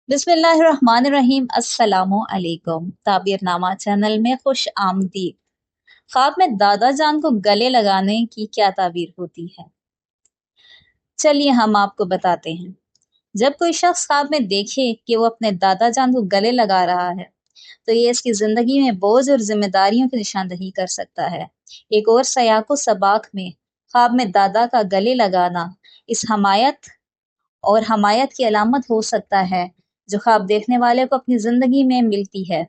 बिस्मिल्लाहिर्रहमानिर्रहीम। अस्सलामु अलैकुम। ताबीरनामा चैनल में खुश आमदीद। ख्वाब में दादा जान को गले लगाने की क्या ताबीर होती है, चलिए हम आपको बताते हैं। जब कोई शख्स ख्वाब में देखे कि वो अपने दादा जान को गले लगा रहा है तो ये इसकी जिंदगी में बोझ और जिम्मेदारियों की निशानदही कर सकता है। एक और सयाको सबाक में ख्वाब में दादा का गले लगाना इस हमायत की अलामत हो सकता है जो ख्वाब देखने वाले को अपनी जिंदगी में मिलती है।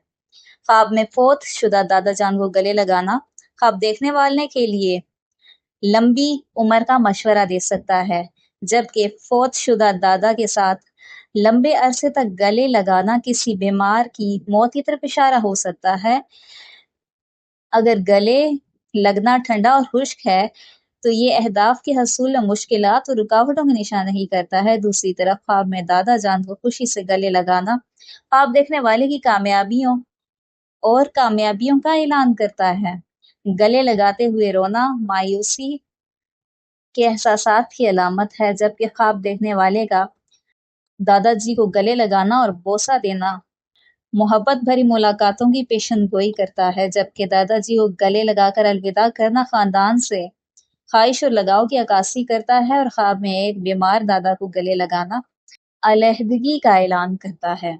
ख्वाब में फोत शुदा दादा जान को गले लगाना ख्वाब देखने वाले के लिए लंबी उम्र का मशवरा दे सकता है, जबकि फोत शुदा दादा के साथ लंबे अरसे तक गले लगाना किसी बीमार की मौत की तरफ इशारा हो सकता है। अगर गले लगना ठंडा और खुश्क है तो ये अहदाफ के हसूल में मुश्किलात और रुकावटों की निशानदही करता है। दूसरी तरफ ख्वाब में दादा जान को खुशी से गले लगाना ख्वाब देखने वाले की कामयाबियों का ऐलान करता है। गले लगाते हुए रोना मायूसी के एहसासात की अलामत है, जबकि ख्वाब देखने वाले का दादाजी को गले लगाना और बोसा देना मोहब्बत भरी मुलाकातों की पेशन गोई करता है। जबकि दादाजी को गले लगाकर अलविदा करना खानदान से ख्वाहिश और लगाव की अक्कासी करता है और ख्वाब में एक बीमार दादा को गले लगाना अलहदगी का ऐलान करता है।